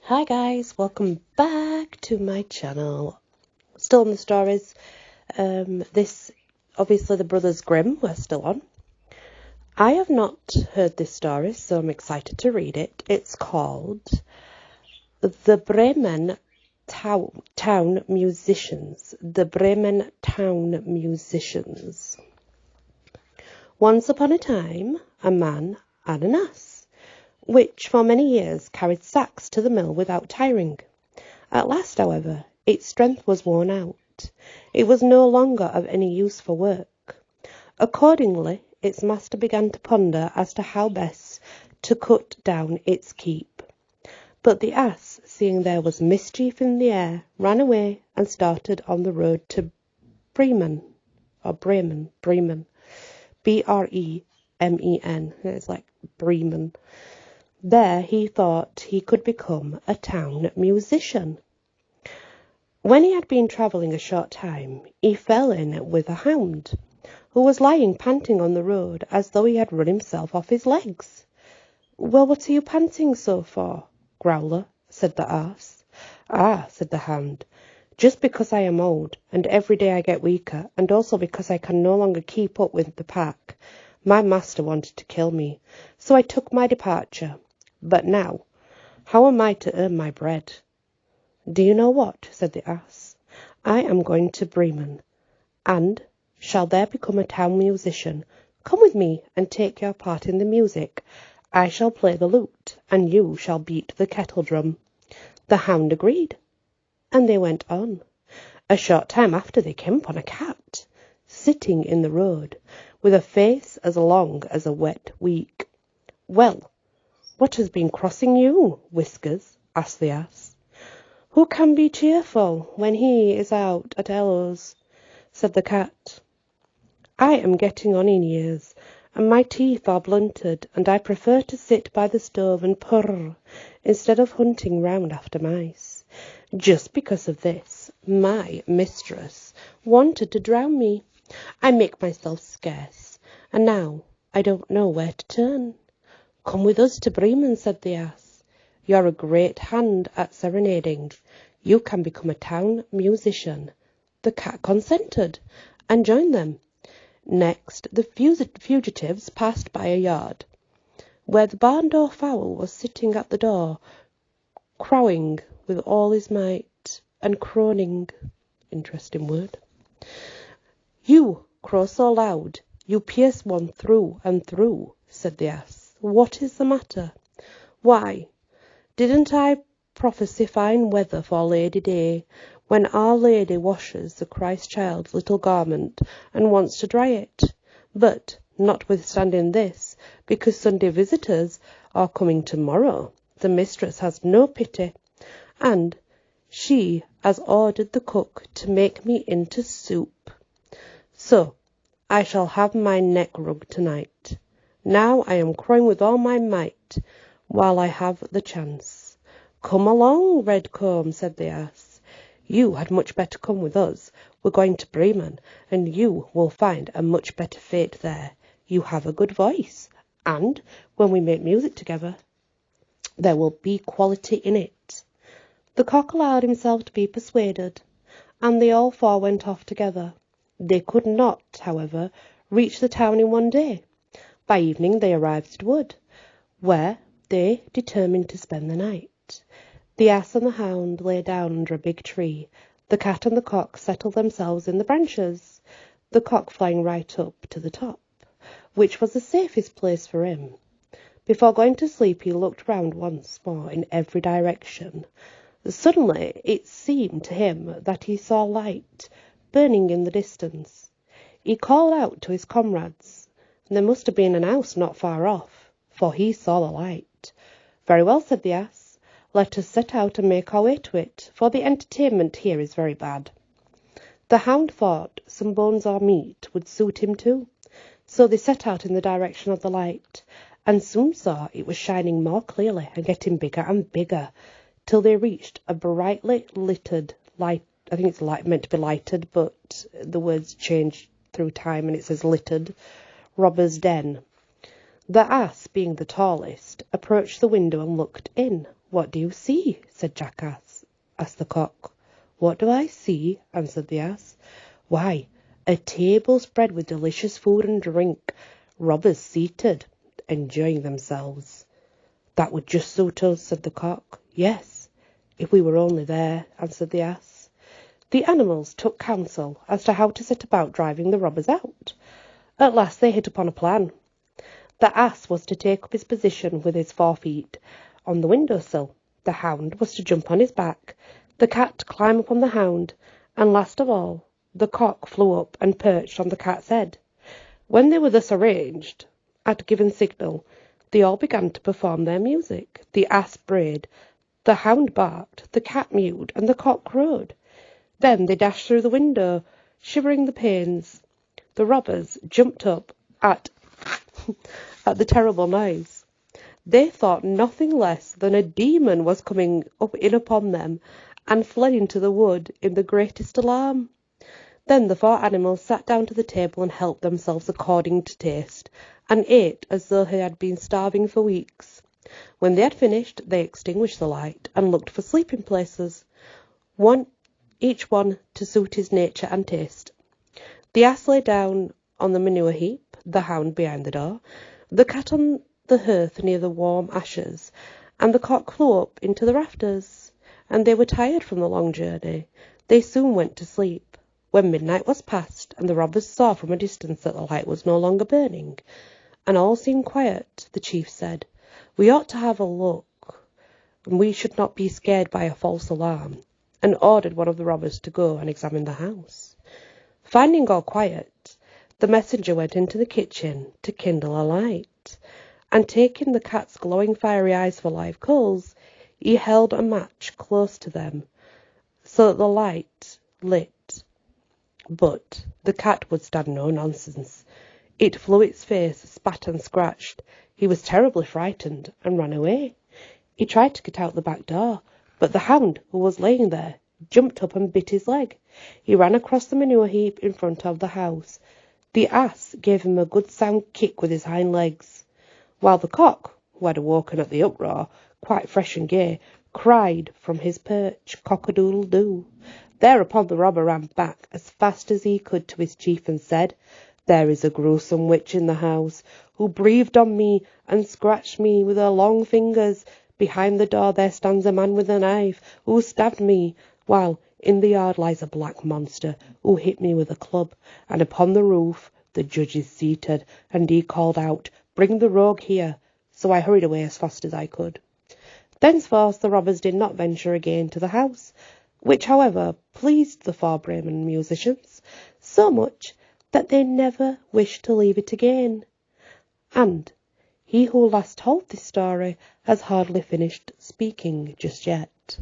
Hi guys, welcome back to my channel. Still on the stories. This, obviously the Brothers Grimm we're still on. I have not heard this story, so I'm excited to read it. It's called The Bremen Town Musicians. The Bremen Town Musicians. Once upon a time, a man had an ass, which for many years carried sacks to the mill without tiring. At last, however, its strength was worn out. It was no longer of any use for work. Accordingly, its master began to ponder as to how best to cut down its keep. But the ass, seeing there was mischief in the air, ran away and started on the road to Bremen. B-R-E-M-E-N. It's like Bremen. There he thought he could become a town musician. When he had been travelling a short time, he fell in with a hound, who was lying panting on the road as though he had run himself off his legs. "Well, what are you panting so for, Growler?" said the ass. "Ah," said the hound, "just because I am old, and every day I get weaker, and also because I can no longer keep up with the pack. My master wanted to kill me, so I took my departure. But now, how am I to earn my bread?" "Do you know what?" said the ass. "I am going to Bremen, and shall there become a town musician. Come with me and take your part in the music. I shall play the lute, and you shall beat the kettle drum." The hound agreed, and they went on. A short time after they came upon a cat, sitting in the road, with a face as long as a wet week. "Well, what has been crossing you, Whiskers?" asked the ass. "Who can be cheerful when he is out at ellows?" said the cat. "I am getting on in years, and my teeth are blunted, and I prefer to sit by the stove and purr, instead of hunting round after mice. Just because of this, my mistress wanted to drown me. I make myself scarce, and now I don't know where to turn." "Come with us to Bremen," said the ass. "You're a great hand at serenading. You can become a town musician." The cat consented, and joined them. Next, the fugitives passed by a yard, where the barn-door fowl was sitting at the door, crowing with all his might, and croning. Interesting word. "You crow so loud, you pierce one through and through," said the ass. "What is the matter?" "Why, didn't I prophesy fine weather for Lady Day, when Our Lady washes the Christ child's little garment and wants to dry it? But, notwithstanding this, because Sunday visitors are coming tomorrow, the mistress has no pity, and she has ordered the cook to make me into soup. So I shall have my neck rubbed tonight. Now I am crowing with all my might, while I have the chance." "Come along, Redcomb," said the ass. "You had much better come with us. We're going to Bremen, and you will find a much better fate there. You have a good voice, and when we make music together, there will be quality in it." The cock allowed himself to be persuaded, and they all four went off together. They could not, however, reach the town in one day. By evening they arrived at a wood, where they determined to spend the night. The ass and the hound lay down under a big tree. The cat and the cock settled themselves in the branches, the cock flying right up to the top, which was the safest place for him. Before going to sleep he looked round once more in every direction. Suddenly it seemed to him that he saw light burning in the distance. He called out to his comrades. There must have been an house not far off, for he saw the light. "Very well," said the ass, "let us set out and make our way to it, for the entertainment here is very bad." The hound thought some bones or meat would suit him too, so they set out in the direction of the light, and soon saw it was shining more clearly and getting bigger and bigger, till they reached a brightly littered light. I think it's meant to be lighted, but the words change through time and it says littered. Robber's den. The ass, being the tallest, approached the window and looked in. "What do you see?" said Jackass. Asked the Cock. "What do I see?" answered the Ass. "Why, a table spread with delicious food and drink, robbers seated, enjoying themselves." "That would just suit us," said the Cock. "Yes, if we were only there," answered the Ass. The animals took counsel as to how to set about driving the robbers out. At last they hit upon a plan. The Ass was to take up his position with his 4 feet on the window-sill. The Hound was to jump on his back, the Cat climb upon the Hound, and last of all, the Cock flew up and perched on the Cat's head. When they were thus arranged, at a given signal, they all began to perform their music. The Ass brayed, the Hound barked, the Cat mewed, and the Cock crowed. Then they dashed through the window, shivering the panes. The robbers jumped up at the terrible noise. They thought nothing less than a demon was coming up in upon them, and fled into the wood in the greatest alarm. Then the 4 animals sat down to the table and helped themselves according to taste, and ate as though they had been starving for weeks. When they had finished, they extinguished the light and looked for sleeping places, each one to suit his nature and taste. The Ass lay down on the manure heap, the Hound behind the door, the Cat on the hearth near the warm ashes, and the Cock flew up into the rafters. And they were tired from the long journey. They soon went to sleep. When midnight was past, and the robbers saw from a distance that the light was no longer burning, and all seemed quiet, the chief said, "We ought to have a look, and we should not be scared by a false alarm," and ordered one of the robbers to go and examine the house. Finding all quiet, the messenger went into the kitchen to kindle a light, and taking the Cat's glowing fiery eyes for live coals, he held a match close to them, so that the light lit. But the Cat would stand no nonsense. It flew its face, spat and scratched. He was terribly frightened, and ran away. He tried to get out the back door, but the Hound, who was laying there, jumped up and bit his leg. He ran across the manure heap in front of the house. The Ass gave him a good sound kick with his hind legs, while the Cock, who had awoken at the uproar, quite fresh and gay, cried from his perch, "Cock-a-doodle-doo." Thereupon the robber ran back as fast as he could to his chief and said, "There is a gruesome witch in the house, who breathed on me and scratched me with her long fingers. Behind the door there stands a man with a knife, who stabbed me, while in the yard lies a black monster, who hit me with a club, and upon the roof the judge is seated, and he called out, 'Bring the rogue here.' So I hurried away as fast as I could." Thenceforth the robbers did not venture again to the house, which, however, pleased the 4 Bremen musicians so much that they never wished to leave it again. And he who last told this story has hardly finished speaking just yet.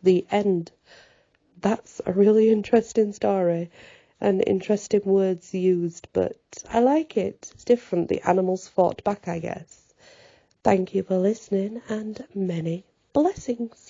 The end. That's a really interesting story, and interesting words used, but I like it. It's different. The animals fought back, I guess. Thank you for listening, and many blessings.